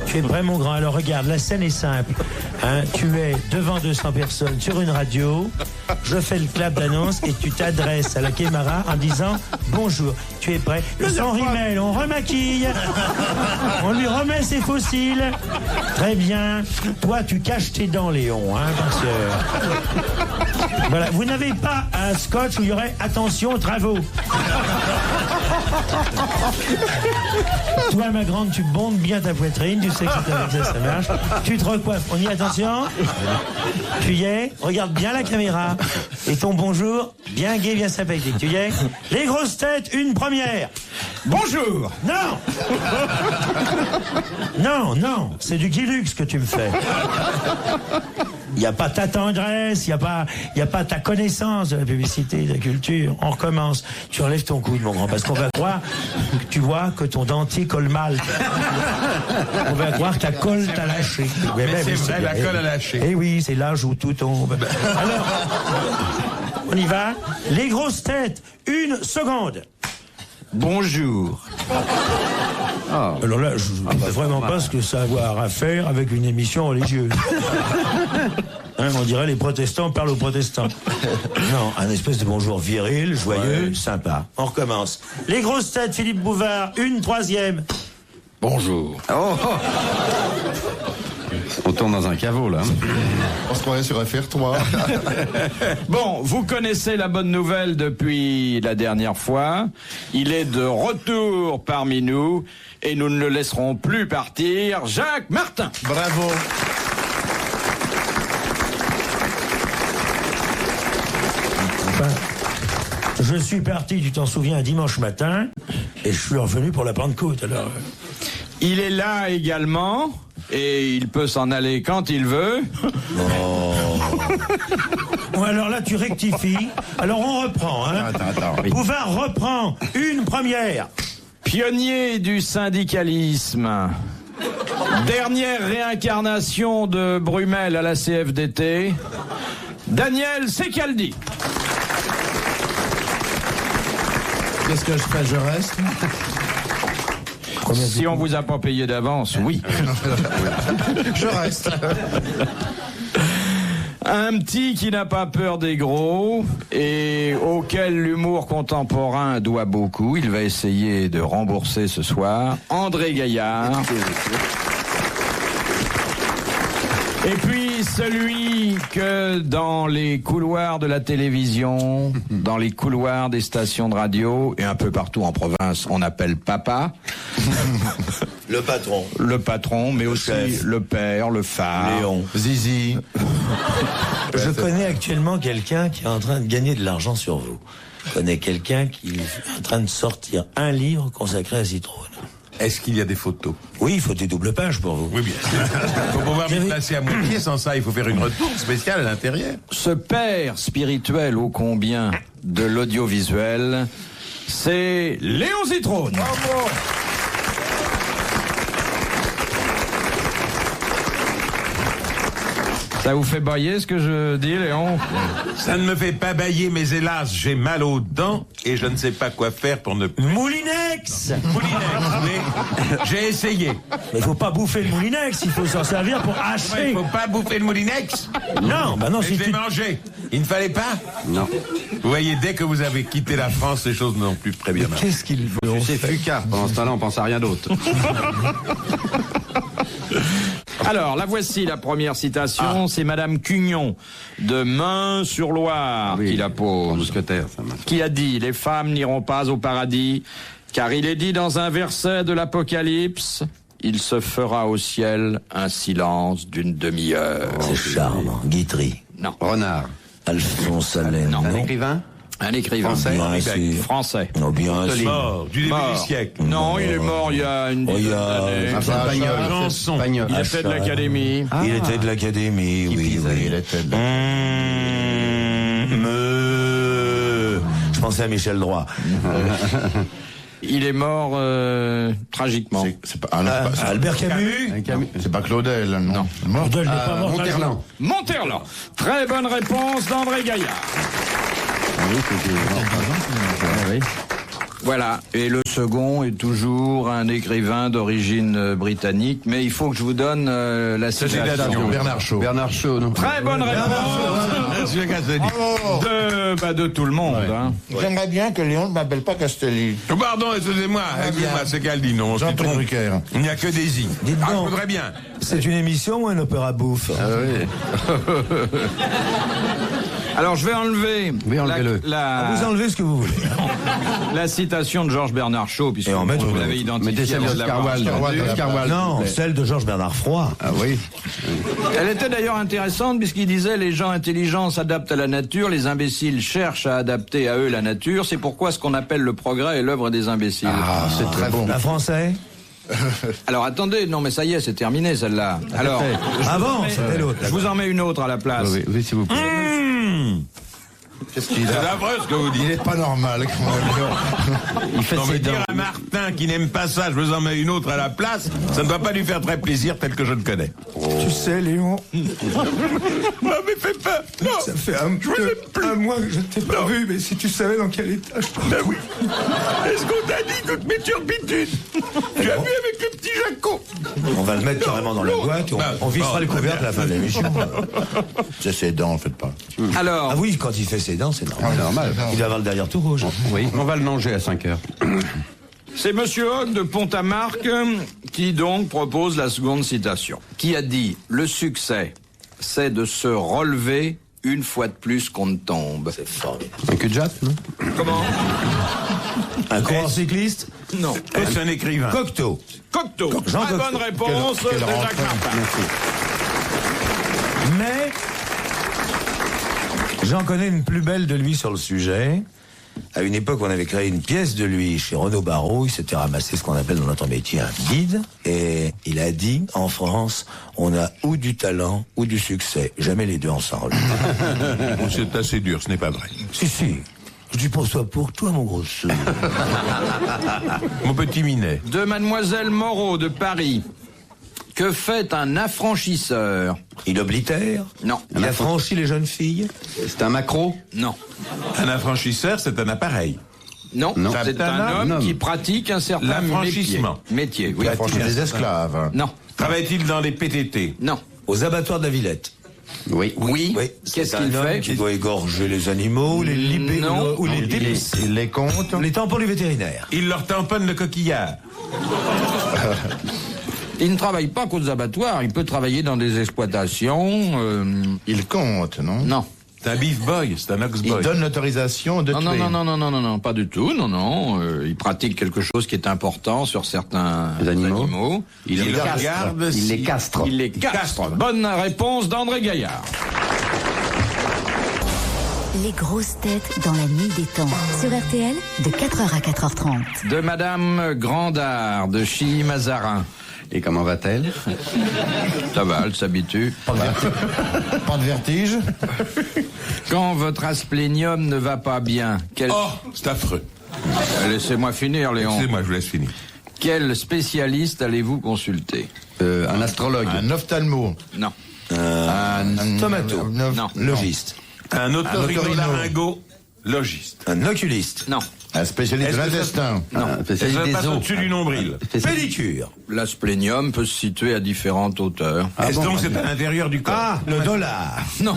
Tu es prêt, mon grand? Alors regarde, la scène est simple. Hein, tu es devant 200 personnes sur une radio. Je fais le clap d'annonce et tu t'adresses à la caméra en disant bonjour. Tu es prêt? Sans rimel, on remaquille. On lui remet ses fossiles. Très bien. Toi, tu caches tes dents, Léon. Hein, parce que... Voilà. Vous n'avez pas un scotch où il y aurait attention, travaux. Toi, ma grande, tu bondes bien ta poitrine. Tu sais que c'est avec ça marche. Tu te recoiffes. On y est, attention. Tu y es. Regarde bien la caméra. Et ton bonjour, bien gai, bien sympathique. Tu y es. Les grosses têtes, une première. Bonjour. Non. Non, non. C'est du Guilux que tu me fais. Il n'y a pas ta tendresse, il n'y a pas ta connaissance de la publicité, de la culture. On recommence. Tu enlèves ton coude, mon grand, parce qu'on va croire, tu vois, que ton dentier colle mal. On va croire que ta colle t'a lâché. Mais c'est vrai, la colle a lâché. Eh oui, c'est l'âge où tout tombe. Alors, on y va. Les grosses têtes, 1 seconde. Bonjour. Alors là, je ne sais vraiment pas ce que ça a à voir à faire avec une émission religieuse. Hein, on dirait les protestants parlent aux protestants. Non, un espèce de bonjour viril, joyeux, sympa. On recommence. Les grosses têtes, Philippe Bouvard, 1 troisième. Bonjour. On tourne dans un caveau, là. On se croirait sur FR3. Bon, vous connaissez la bonne nouvelle depuis la dernière fois. Il est de retour parmi nous et nous ne le laisserons plus partir. Jacques Martin. Bravo. Enfin, je suis parti, tu t'en souviens, un dimanche matin, et je suis revenu pour la Pentecôte, alors... Il est là également et il peut s'en aller quand il veut. Bon, alors là, tu rectifies. Alors on reprend, hein. Attends. Oui. Bouvard reprend, 1 première. Pionnier du syndicalisme. Dernière réincarnation de Brumel à la CFDT. Daniel Secaldi. Qu'est-ce que je fais? Je reste? Si on vous a pas payé d'avance, oui. Je reste. Un petit qui n'a pas peur des gros et auquel l'humour contemporain doit beaucoup. Il va essayer de rembourser ce soir. André Gaillard. Et puis celui que dans les couloirs de la télévision, dans les couloirs des stations de radio et un peu partout en province, on appelle papa. Le patron. Le patron, mais aussi chef. le père, le phare. Léon. Zizi. Je connais actuellement quelqu'un qui est en train de gagner de l'argent sur vous. Je connais quelqu'un qui est en train de sortir un livre consacré à Citroën. Est-ce qu'il y a des photos? Oui, il faut des doubles pages pour vous. Oui, bien sûr. Il faut pouvoir me placer à moitié. Sans ça, il faut faire une retourne spéciale à l'intérieur. Ce père spirituel ô combien de l'audiovisuel, c'est Léon Zitrone. Bravo. Ça vous fait bailler ce que je dis, Léon? Ça ne me fait pas bailler, mais hélas, j'ai mal aux dents et je ne sais pas quoi faire pour ne plus. Moulinex. Moulinex, mais j'ai essayé. Mais il faut pas bouffer le Moulinex, il faut s'en servir pour Ouais, hacher. il faut pas bouffer le Moulinex. Non, bah non, Et si je tu... l'ai mangé. Il ne fallait pas. Non. Vous voyez, dès que vous avez quitté la France, les choses n'ont plus très bien marché. Qu'est-ce qu'il veut? C'est Fucard. Pendant ce temps-là, on pense à rien d'autre. Alors, la voici la première citation, c'est Madame Cugnon de Main-sur-Loire qui la pose. Mousquetaire, ça marche. Qui a dit « Les femmes n'iront pas au paradis, car il est dit dans un verset de l'Apocalypse, il se fera au ciel un silence d'une demi-heure. C'est charmant. Guitry. » Non. Renard. Alphonse Allais. Non. Un écrivain? Un écrivain. Bien sûr. Français. Non, bien sûr. Mort du début Mort. du siècle. Non, il est mort il y a une dizaine d'années. Raphaël Pagnol. Janson. Pagnol. Il était de l'Académie. Il était de l'Académie, oui, oui. Il était de... Je pensais à Michel Droit. Il est mort tragiquement. C'est pas... Ah, non, c'est pas- Albert Camus. c'est pas Claudel, non. Mort. Claudel n'est pas mort. Monterland. Monterland. Très bonne réponse d'André Gaillard. Oui, c'est... Voilà, et le second est toujours un écrivain d'origine britannique, mais il faut que je vous donne la citation. Bernard Shaw. Bernard Shaw, non? Très bonne réponse de tout le monde. Hein. J'aimerais bien que Léon ne m'appelle pas Castelli. Oh, pardon, excusez-moi, c'est qu'elle dit non. Jean-Paul Drucker. Il n'y a que des i. Dites Je donc. voudrais bien. C'est une émission ou un opéra bouffe? Ah oui. Alors je vais enlever Oui, enlevez-le. Vous enlevez ce que vous voulez. la citation de Georges Bernard Shaw, puisque Et en mettre vous une l'avez autre. identifié. Mettez celle avant de d'Oscar l'avoir. Wilde. Oscar Wilde. Non, celle de Georges Bernard Froid. Ah oui. Elle était d'ailleurs intéressante puisqu'il disait les gens intelligents s'adaptent à la nature, les imbéciles cherchent à adapter à eux la nature. C'est pourquoi ce qu'on appelle le progrès est l'œuvre des imbéciles. Ah, c'est très bon. Un Français? Alors attendez, non mais ça y est, c'est terminé celle-là. Alors, Avant, c'était l'autre. je vous en mets une autre à la place. Oui, oui, s'il vous plaît. Qu'est-ce qu'il C'est a? affreux ce que vous dites. Il est pas normal. Il fait Non, ses mais dents. dire à Martin qui n'aime pas ça, je vous en mets une autre à la place, ça ne doit pas lui faire très plaisir tel que je le connais. Tu sais, Léon, Non, mais fais pas. Non. ça fait un mois que je ne t'ai pas vu, mais si tu savais dans quel état je Ben oui. Est-ce qu'on t'a dit toutes mes turpitudes? Tu as vu avec le petit Jaco? On va le mettre carrément dans la boîte, on vissera le couvercle à la fin de l'émission. C'est ses dents, faites pas. Alors, Ah oui, quand il fait ses dents, c'est normal. Normal. Il doit avoir le derrière tout rouge. Oui, on va le manger à 5 heures. c'est Monsieur Hogg de Pont-à-Marc qui donc propose la seconde citation. Qui a dit « Le succès, c'est de se relever une fois de plus qu'on ne tombe. » C'est formidable. Un cul de jatte, non? Comment? Un coureur cycliste? Non. Est-ce un écrivain? Cocteau. Cocteau. Jean Très Cocteau. bonne réponse Quelle de Jacques rentrée. Martin. Mais j'en connais une plus belle de lui sur le sujet. À une époque, on avait créé une pièce de lui chez Renaud Barrault. Il s'était ramassé ce qu'on appelle dans notre métier un guide. Et il a dit, en France, on a ou du talent ou du succès. Jamais les deux ensemble. Bon, c'est assez dur, ce n'est pas vrai. Si. Je dis pas ça pour toi, mon gros sou. Mon petit Minet. De Mademoiselle Moreau de Paris. Que fait un affranchisseur? Il oblitère. Non. Il affranchit les jeunes filles. C'est un macro? Non. Un affranchisseur, c'est un appareil. Non. Non. C'est C'est un un homme qui pratique un certain L'affranchissement. métier. Oui. Il a franchi des esclaves. Non. Travaille-t-il dans les PTT? Non. Aux abattoirs de la Villette. Oui. Oui. Qu'est-ce C'est qu'il un homme fait? qui doit égorger les animaux, les libérer Non. ou les dépisser. Il les compte. Les tampons du vétérinaire. Il leur tamponne le coquillard. Il ne travaille pas qu'aux abattoirs. Il peut travailler dans des exploitations. Il compte, non? Non. C'est un beef boy, c'est un ox Il boy. donne l'autorisation de Non, tuer. non, pas du tout. Non. Il pratique quelque chose qui est important sur certains Les animaux. animaux. Il les regarde. Il les castre. Il les castre. Bonne réponse d'André Gaillard. Les grosses têtes dans la nuit des temps. Sur RTL, de 4h à 4h30. De Madame Grandard, de Chilly-Mazarin. Et comment va-t-elle? Ça va, elle s'habitue. Pas de vertige. Quand votre asplénium ne va pas bien, Oh, c'est affreux. Laissez-moi finir, Léon. Excusez-moi, je vous laisse finir. Quel spécialiste allez-vous consulter? Un astrologue. Un ophtalmo. Non. Un tomato. Non. Logiste. Un otorhinolaryngologiste. Un oculiste. Non. Un spécialiste de Est-ce que l'intestin. Un Et spécialiste ça des passe os. au-dessus du nombril. Pédicure. L'asplénium peut se situer à différentes hauteurs. Est-ce donc c'est à l'intérieur du corps? Ah, le dollar. Non.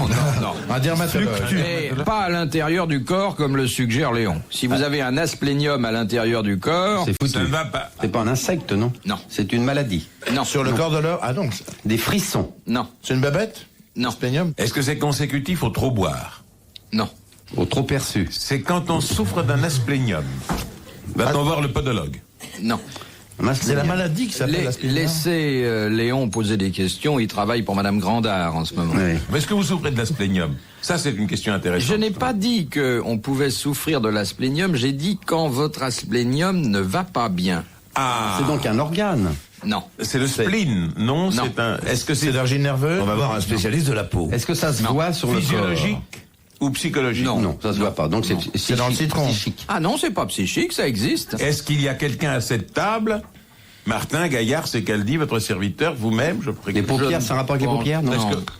Un dermatologue. Mais pas à l'intérieur du corps comme le suggère Léon. Si vous avez un asplénium à l'intérieur du corps, C'est Ça foutu. ne va pas. C'est pas un insecte, non? Non. C'est une maladie. non. Sur le corps de l'homme. Ah non, Des frissons. Non. c'est une babette. Non. Spénium. Est-ce que c'est consécutif au trop boire? Non. Au trop perçu. C'est quand on souffre d'un asplénium. Va-t-on voir le podologue? Non. C'est la maladie qui s'appelle l'aspénium. Laissez Léon poser des questions. Il travaille pour Madame Grandard en ce moment. Oui. Mais est-ce que vous souffrez de l'asplénium? Ça, c'est une question intéressante. Je n'ai pas dit qu'on pouvait souffrir de l'asplénium. J'ai dit quand votre asplénium ne va pas bien. Ah, C'est donc un organe. Non. c'est le spleen, non? Non. C'est un. Est-ce que C'est c'est d'origine nerveuse. On va voir un spécialiste de la peau. Est-ce que ça se voit sur le corps? physiologique ou psychologique? Non, ça se voit pas. Donc C'est dans le citron. psychique. Ah non, c'est pas psychique, ça existe. Est-ce qu'il y a quelqu'un à cette table Martin Gaillard, c'est qu'elle dit, votre serviteur, vous-même, je Les paupières, c'est un rapport avec les paupières, non?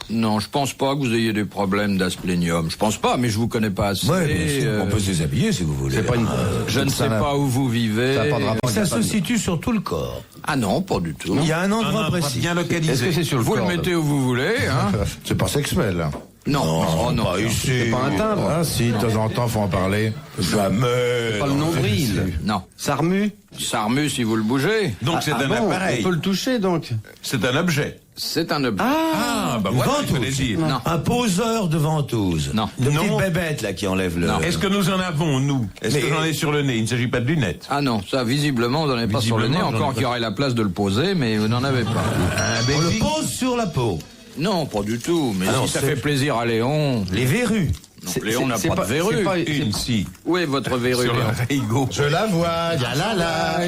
Non, je pense pas que vous ayez des problèmes d'asplénium. Je pense pas, mais je vous connais pas assez. Ouais, bien sûr. On peut se déshabiller si vous voulez. C'est pas une... Je ne sais pas où vous vivez. Ça a pas de rapport. Ça se situe sur tout le corps. Ah non, pas du tout. Il y a un endroit précis. bien localisé. Est-ce que c'est sur le Vous corps? le mettez où vous voulez, hein. C'est pas sexuel. Hein. Non, non. Pas ici. C'est pas un timbre? Ah si, de temps en temps, faut en parler. Jamais. Pas le nombril? Non. Ça remue? Ça remue si vous le bougez. Donc c'est un bon, appareil. on peut le toucher, donc? C'est un objet. C'est un objet. Ah, bah voilà, il fallait dire. Non. Un poseur de ventouse. Non. De Non. petites bébêtes, là, qui enlèvent le... Est-ce que nous en avons, nous? Est-ce que Mais- j'en ai sur le nez? Il ne s'agit pas de lunettes. Ah non, ça visiblement, vous n'en avez pas sur le nez, Visiblement, j'en ai encore pas. qu'il y aurait la place de le poser, mais vous n'en avez pas. Un On le bézi? pose sur la peau. Non, pas du tout, mais Ah non, si ça c'est- fait plaisir à Léon... Les verrues. Donc Léon n'a pas de verrue. c'est pas- Une, si. Où est votre verrue, Sur le Léon rigot. Je la vois, y a là.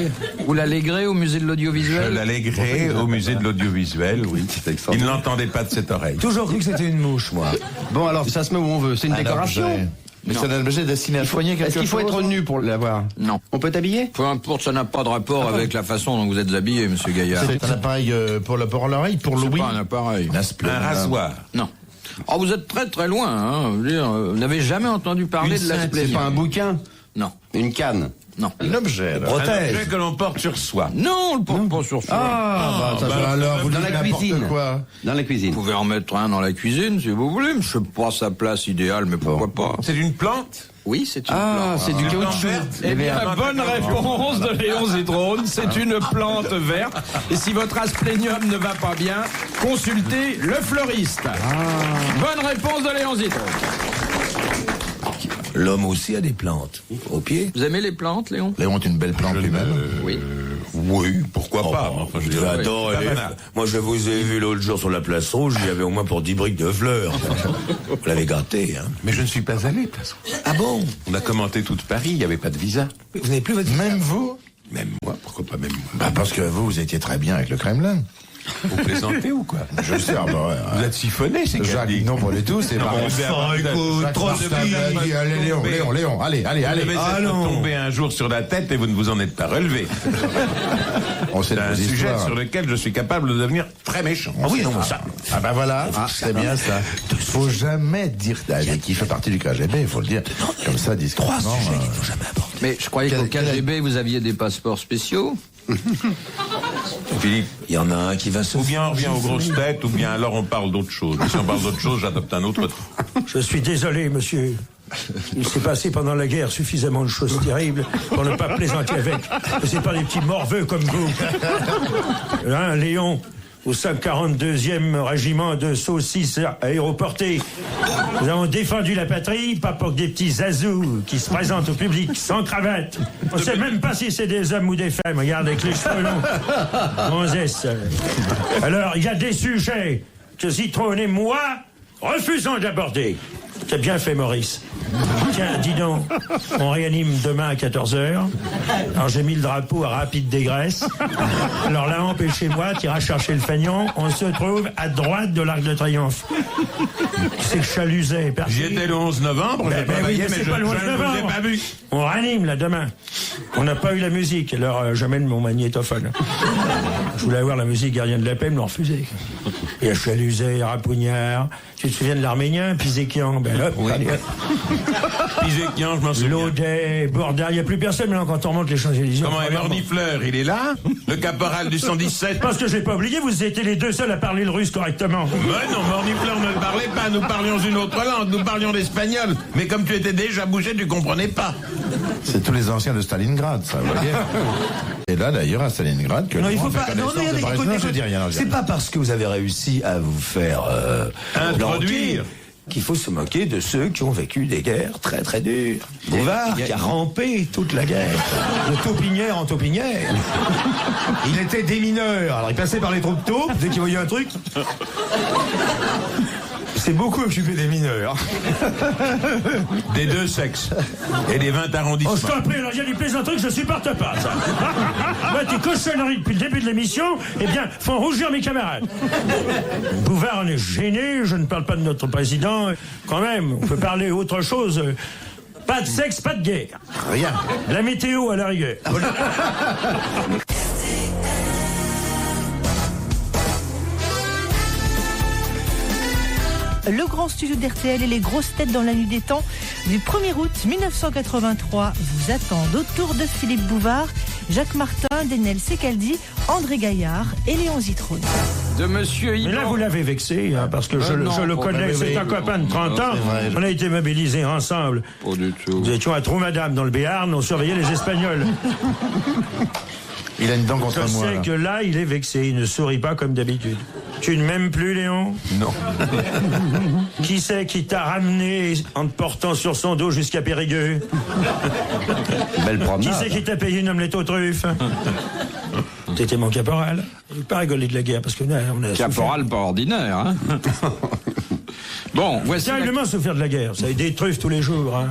Vous l'allégrez au musée de Je l'audiovisuel? l'alléguerai au musée de l'audiovisuel, oui. C'est Il extraordinaire. ne l'entendait pas de cette oreille. Toujours cru que c'était une mouche, moi. Bon, alors, ça se met où on veut. C'est une décoration? Objet. Mais c'est un objet destiné à soigner quelque Est-ce chose. qu'il faut être nu pour l'avoir? Non. On peut t'habiller? Peu importe, ça n'a pas de rapport avec la façon dont vous êtes habillé, monsieur Gaillard. C'est un appareil pour l'oreille, pour C'est l'ouïe. pas un appareil. Un rasoir. Non. Oh, vous êtes très très loin, hein. Je veux dire, vous n'avez jamais entendu parler de C'est l'asplénium. pas un bouquin? Non. Une canne? Non. Un objet. alors. Un Protège. objet que l'on porte sur soi. Non, on le porte pas sur soi. Ah, Ça va alors, vous dans dites la n'importe cuisine. quoi. Dans la Vous cuisine. pouvez en mettre un dans la cuisine si vous voulez, mais je sais pas sa place idéale, mais pourquoi pas. C'est une plante? Oui, c'est une Ah, plante. c'est du caoutchouc. Eh bien, la bonne réponse de Léon Zitrone, c'est une plante verte. Et si votre asplénium ne va pas bien, consultez le fleuriste. Bonne réponse de Léon Zitrone. L'homme aussi a des plantes. Au pied. Vous aimez les plantes, Léon? Léon est une belle plante lui-même. Oui. Oui, pourquoi pas. Enfin, je dirais, Attends, pas elle est- banal. moi je vous ai vu l'autre jour sur la place rouge, il y avait au moins pour 10 briques de fleurs. Vous l'avez gâté, hein. Mais je ne suis pas allé, de toute façon. Ah bon? On a commenté toute Paris, il n'y avait pas de visa. Vous n'avez plus votre... Même vous? Même moi, pourquoi pas même moi? Bah parce que vous étiez très bien avec le Kremlin. Vous plaisantez ou quoi? Je sais, ah bah ouais. Vous êtes siphonné, c'est Jacques, qu'elle dit. non, pas du tout, c'est Non, pas on devait avoir- Jacques trop Martin de filles. m'a dit, allez, Léon, allez, Vous allez. devez Ah être non. tombé un jour sur la tête et vous ne vous en êtes pas relevé. On sait C'est un de vos sujet histoires. sur lequel je suis capable de devenir très méchant. Ah oui, non, mais ça. Ah bah voilà, c'est bien ça. Faut jamais dire qui fait partie du KGB, il faut le dire comme ça, discrètement. Trois sujets qu'il ne faut jamais aborder. Mais je croyais qu'au KGB, vous aviez des passeports spéciaux. Philippe, Il y en a un qui va se... ou bien on revient aux grosses têtes, ou bien alors on parle d'autre chose. Si on parle d'autre chose, j'adopte un autre ton. Je suis désolé, monsieur. Il s'est passé pendant la guerre suffisamment de choses terribles pour ne pas plaisanter avec. C'est pas des petits morveux comme vous. Hein, Léon, au 542e régiment de saucisses aéroportées. Nous avons défendu la patrie, pas pour que des petits zazous qui se présentent au public sans cravate. On sait même pas si c'est des hommes ou des femmes. Regarde, avec les cheveux longs. Gonzesse. Alors, il y a des sujets que Zitrone et moi refusons d'aborder. C'est bien fait, Maurice. Tiens, dis donc, on réanime demain à 14h. Alors j'ai mis le drapeau à rapide dégraisse. Alors là, empêchez-moi, t'iras chercher le fagnon. On se trouve à droite de l'Arc de Triomphe. C'est que Chaluzet. J'y étais le 11 novembre, j'ai Ben oui, travaillé, mais mais c'est je pas le 11 ne vous ai novembre. pas vu. On réanime là demain. On n'a pas eu la musique, alors j'amène mon magnétophone. Je voulais avoir la musique Gardien de la paix, ils me l'ont refusé. Il y a Chaluzet, Rapognard. Tu te souviens de l'Arménien, Pisékian? Ben là, allez, hop. Pisékian, je m'en souviens. Laudet, Bourdin, il n'y a plus personne maintenant quand on remonte les Champs-Élysées. Comment est Mornifleur? Il est là? Le caporal du 117? Parce que j'ai pas oublié, vous étiez les deux seuls à parler le russe correctement. Ben non, Mornifleur ne parlait pas, nous parlions une autre langue, nous parlions l'espagnol. Mais comme tu étais déjà bougé, tu comprenais pas. C'est tous les anciens de Stalingrad, ça, vous voyez. Et là, d'ailleurs, à Stalingrad, que Non, le il faut monde fait pas. Non, connaissance de regardez, Brezhnev. écoutez, Je dis rien. c'est pas parce que vous avez réussi à vous faire Introduire. languir qu'il faut se moquer de ceux qui ont vécu des guerres très très dures. Bouvard qui a rampé toute la guerre, de taupinière en taupinière. Il était démineur, alors il passait par les troupes taupes dès qu'il voyait un truc. C'est beaucoup occupé des mineurs. Des deux sexes. Et des 20 Oh, je arrondissements. t'en prie, alors il y a des plaisanteries que je supporte pas, ça. Moi, tes cochonneries depuis le début de l'émission, eh bien, font rougir mes camarades. Bouvard en est gêné, je ne parle pas de notre président. Quand même, on peut parler autre chose. Pas de sexe, pas de guerre. Rien. La météo à la rigueur. le grand studio d'RTL et les grosses têtes dans la nuit des temps du 1er août 1983 vous attendent autour de Philippe Bouvard, Jacques Martin, Daniel Secaldi, André Gaillard et Léon Zitrone. De monsieur Yvan. Mais là, vous l'avez vexé, hein, parce que je le connais, c'est un copain de 30 ans. On a été mobilisés ensemble. Pas du tout. Nous étions à Trou-Madame, dans le Béarn, on surveillait les Espagnols. Il a une dent contre Je moi. sais là. que là, il est vexé, il ne sourit pas comme d'habitude. Tu ne m'aimes plus, Léon? Non. Qui c'est qui t'a ramené en te portant sur son dos jusqu'à Périgueux? Belle Qui promenade. c'est qui t'a payé une omelette aux truffes? C'était mon caporal. Il n'a pas rigolé de la guerre, parce que là, on a Caporal pas ordinaire, hein. Bon, voici. terriblement souffert de la guerre. Ça a des truffes tous les jours, hein.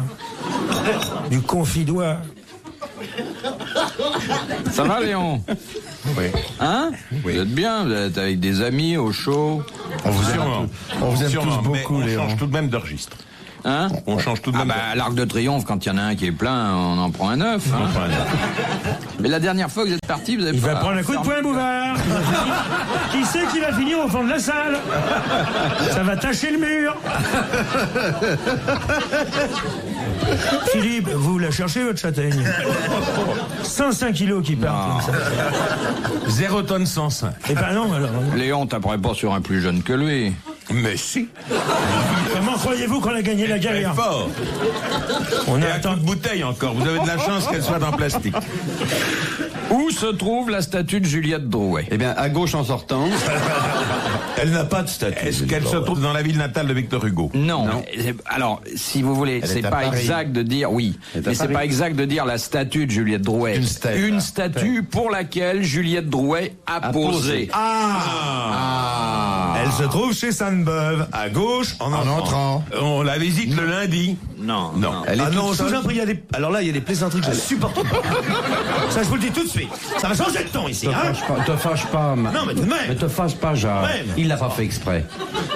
Du confidois. Ça va, Léon? Oui. Hein? Vous êtes bien, vous êtes avec des amis au chaud. On vous aime, Sûrement. on vous aime Sûrement, tous mais beaucoup, on Léon. change tout de même de registre. Hein? On change tout de Ah même bah, à l'Arc de Triomphe, quand il y en a un qui est plein, on en prend un neuf. Hein. Mais la dernière fois que vous êtes parti, vous avez Il pas... va prendre un coup de poing, Bouvard. Qui c'est qui va finir au fond de la salle? Ça va tacher le mur. Philippe, vous la cherchez, votre châtaigne? 105 kilos qui partent. comme ça. 0 tonne 105. Eh ben non, alors. Léon taperait pas sur un plus jeune que lui. Mais si. Comment croyez-vous qu'on a gagné la Elle est guerre? fort. On Et a à attendu. toute bouteille encore. Vous avez de la chance qu'elle soit en plastique. Où se trouve la statue de Juliette Drouet? Eh bien, à gauche en sortant. Elle n'a pas de statut. Est-ce qu'elle se trouve dans la ville natale de Victor Hugo? Non. Alors, si vous voulez, Elle c'est est à pas Paris. exact de dire, oui, Elle est à mais c'est Paris. pas exact de dire la statue de Juliette Drouet. Une stèle. statue pour laquelle Juliette Drouet a posé. Elle se trouve chez Sainte-Beuve, à gauche, en En entrant. entrant. On la visite le lundi. Non, Non. Elle est Ah non, toute je vous seule. en prie, il y a des... Alors là, il y a des plaisanteries que je supporte pas. Ça, je vous le dis tout de suite. Ça va changer de ton ici, hein? Te fâche pas. Non, mais tout de même. Mais te fâche pas, Jacques. Même. Il l'a pas fait exprès.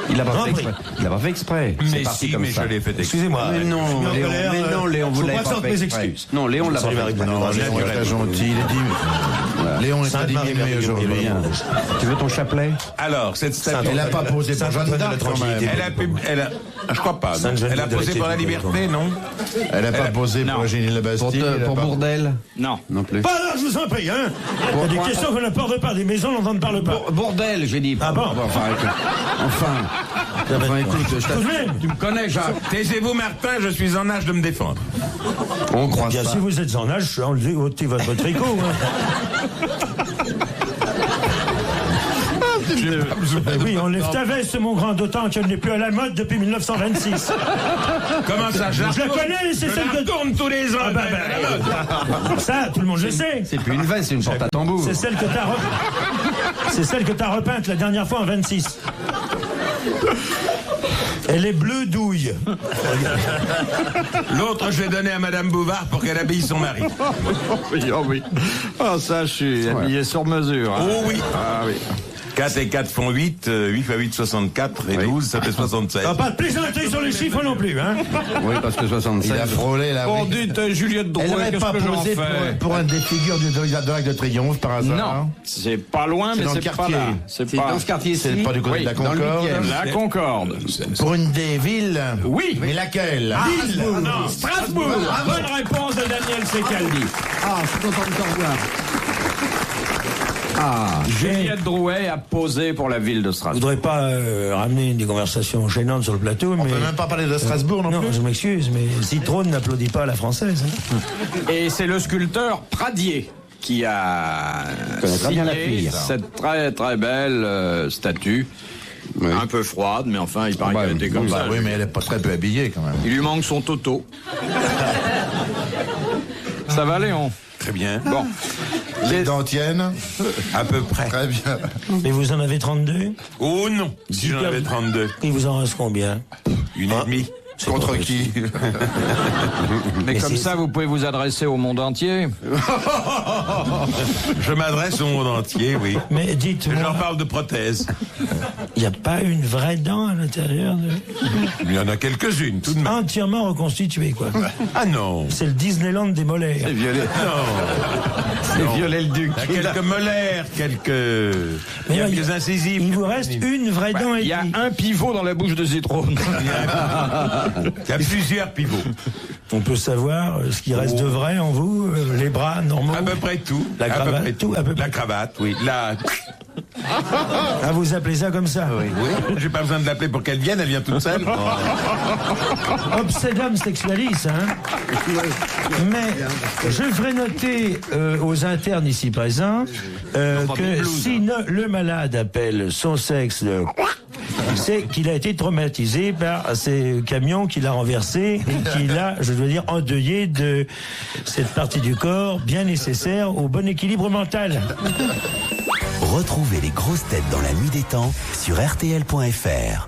Il l'a pas Non, fait exprès. Il l'a pas fait exprès. C'est Mais parti si, comme mais ça. je l'ai fait exprès. Excusez-moi. Mais non, je suis mis en Léon, colère, mais non, Léon, vous je l'avez pas présente fait mes exprès. excuses. Non, Léon l'a pas Salut, fait Marie-Claude. exprès. Non, Léon est très gentil. Il est dit. Léon est très diminué aujourd'hui. Bien. Tu veux ton chapelet? Alors, cette statue. Elle n'a pas posé pour Jeanne d'Arc quand même. Je crois pas. non. Sainte-Geneviève Elle a de posé pour la République, liberté, non? Elle n'a pas posé pour Eugénie La Pour, Bastille. elle a pour pas- Bourdelle? non. Non plus. Pas là, je vous en prie, hein. Il y a des questions qu'on n'apporte pas, des maisons dont on ne parle pas. Bourdelle, j'ai dit. Ah bon? Enfin, écoute. Enfin, écoute, je Tout de même. tu me connais, Jacques. Taisez-vous, Martin, je suis en âge de me défendre. On croit Bien, ça. si vous êtes en âge, enlevez ôtez votre tricot. Hein. Oui, enlève ta veste, mon grand, d'autant qu'elle n'est plus à la mode depuis 1926. Comment ça, Je la connais, c'est celle que... tourne tous les ans. Ah bah, ça, tout le monde le sait. C'est plus une veste, c'est une porte à tambour. C'est celle que t'as C'est celle que t'as repeinte la dernière fois en 26. Elle est bleue douille. L'autre, je l'ai donné à Madame Bouvard pour qu'elle habille son mari. Oui, oh oui. Oh, ça, je suis habillé sur mesure. Hein. Oh oui. Ah oui. 4 et 4 font 8, 8 fois 8, 64, et 12, ça fait 76. Ah, pas de plaisanterie sur les chiffres non plus, hein. Oui, parce que 67. Il a frôlé la Oh, dites, Juliette Elle Drouet, n'aurait qu'est-ce pas que j'en posé fais? pour un des figures de l'Arc de Triomphe par hasard. Non, c'est pas loin, C'est mais dans le c'est pas quartier. là. C'est C'est pas... dans ce quartier-ci. C'est pas du côté Oui, de la dans le Concorde. huitième. La Concorde. Pour une des villes. Oui. Mais laquelle Non, Strasbourg. Bonne réponse de Daniel Secaldi. Ah, je suis content de te revoir. Ah, Juliette Drouet a posé pour la ville de Je Strasbourg. voudrais pas ramener des conversations gênantes sur le plateau, On mais... peut même pas parler de Strasbourg non Non, plus. je m'excuse, mais Zitrone n'applaudit pas à la française. Hein. Et c'est le sculpteur Pradier qui a connais très bien la signé fille. cette très très belle statue. Oui. Un peu froide, mais enfin, il paraît Bah, qu'elle était comme Bah ça. oui, mais elle est pas très peu habillée quand même. Il lui manque son toto. Ça va, Léon? Très bien. Bon. Les dents tiennent. À peu près. Très bien. Et vous en avez 32? Oh non, si j'en avais 32. Il vous en reste combien? Une et demie. Contre qui? Mais comme ça, vous pouvez vous adresser au monde entier. Je m'adresse au monde entier, oui. Mais Je leur dites-moi, parle de prothèses. il n'y a pas une vraie dent à l'intérieur de... Il y en a quelques-unes, tout de même. Entièrement reconstituée, quoi. Ah non. C'est le Disneyland des molaires. C'est violet. Non. C'est violet le duc. Il y a quelques molaires, quelques... Il y a quelques incisives. Il vous reste une vraie dent et Il y a demie. un pivot dans la bouche de Zitrone. Il y a plusieurs pivots. On peut savoir ce qui reste de vrai en vous, les bras normaux. À peu près tout. La À peu cravate, près tout, à peu près. La cravate, oui. Ah, vous appelez ça comme ça? Oui. J'ai pas besoin de l'appeler pour qu'elle vienne, elle vient toute seule. Obsédam sexualis, hein. Mais je ferai noter aux internes ici présents que si le malade appelle son sexe c'est qu'il a été traumatisé par ces camions qu'il a renversés et qu'il a, je dois dire, endeuillé de cette partie du corps bien nécessaire au bon équilibre mental. Retrouvez les grosses têtes dans la nuit des temps sur RTL.fr.